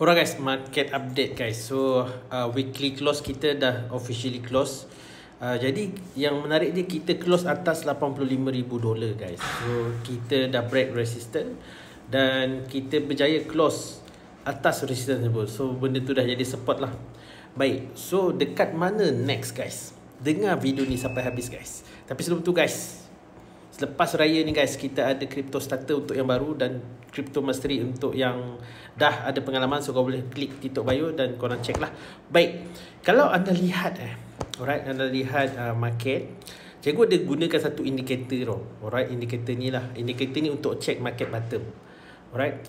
Alright guys, market update guys. So weekly close kita dah officially close. Jadi yang menarik dia, kita close atas $85,000 guys. So kita dah break resistance dan kita berjaya close atas resistance tersebut. So benda tu dah jadi support lah. Baik, so dekat mana next guys? Dengar video ni sampai habis guys. Tapi sebelum tu guys, selepas raya ni guys, kita ada crypto starter untuk yang baru dan crypto mastery untuk yang dah ada pengalaman. So kau boleh klik titik bio dan korang check lah. Baik, kalau anda lihat alright, anda lihat market, cikgu ada gunakan satu indikator tau. Alright, indikator ni lah. Indikator ni untuk check market bottom. Alright,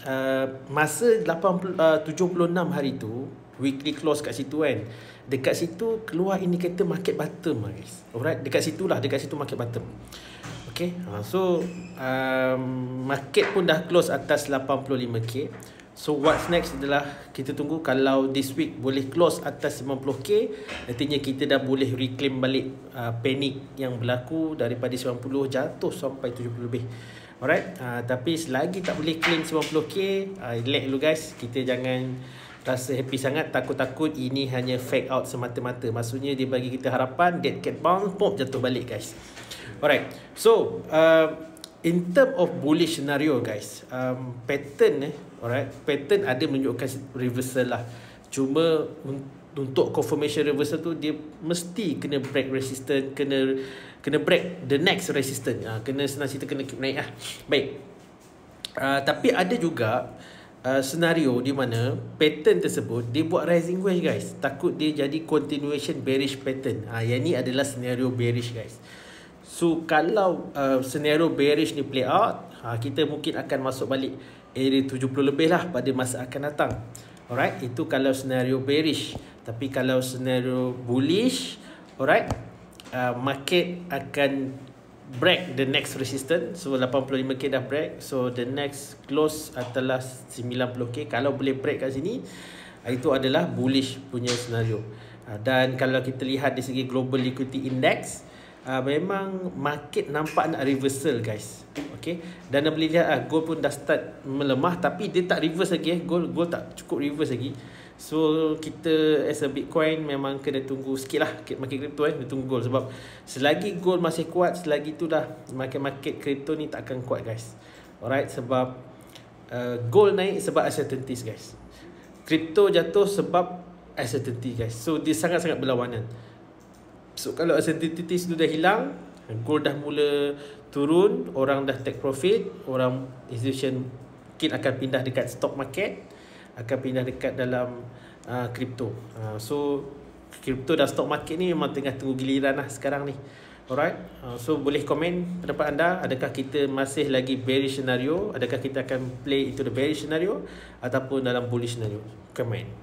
masa 76 hari tu weekly close kat situ kan, dekat situ keluar indikator market bottom lah guys. Alright, dekat situ market bottom. Okay, so market pun dah close atas 85k. So what's next adalah kita tunggu. Kalau this week boleh close atas 90k, nantinya kita dah boleh reclaim balik panic yang berlaku daripada 90 jatuh sampai 70 lebih. Alright, tapi selagi tak boleh claim 90k, relax dulu guys. Kita jangan rasa happy sangat, takut-takut ini hanya fake out semata-mata. Maksudnya dia bagi kita harapan, dead cat bounce, pop, jatuh balik guys. Alright, so in term of bullish scenario guys, pattern alright, pattern ada menunjukkan reversal lah. Cuma untuk confirmation reversal tu, dia mesti kena break resistance, kena break the next resistance. Kena senang cerita, kena keep naik lah. Baik, tapi ada juga senario di mana pattern tersebut dia buat rising wedge guys. Takut dia jadi continuation bearish pattern. Yang ni adalah senario bearish guys. So kalau senario bearish ni play out, kita mungkin akan masuk balik area 70 lebih lah pada masa akan datang. Alright, itu kalau senario bearish. Tapi kalau senario bullish, alright, market akan break the next resistance. So 85k dah break. So the next close adalah 90k. Kalau boleh break kat sini, itu adalah bullish punya senario. Dan kalau kita lihat dari segi global liquidity index, memang market nampak nak reversal guys. Okay, dan anda boleh lihat gold pun dah start melemah, tapi dia tak reverse lagi. Gold tak cukup reverse lagi. So kita as a Bitcoin memang kena tunggu sikit lah market crypto dia tunggu gold. Sebab selagi gold masih kuat, selagi tu dah market crypto ni tak akan kuat guys. Alright, sebab gold naik sebab uncertainties guys, crypto jatuh sebab uncertainty guys. So dia sangat-sangat berlawanan. So kalau uncertainties tu dah hilang, gold dah mula turun, orang dah take profit, orang institution mungkin akan pindah dekat stock market, akan pindah dekat dalam crypto. So crypto dan stock market ni memang tengah tunggu giliran lah sekarang ni. Alright, so boleh komen pendapat anda. Adakah kita masih lagi bearish scenario? Adakah kita akan play into the bearish scenario ataupun dalam bullish scenario? Komen.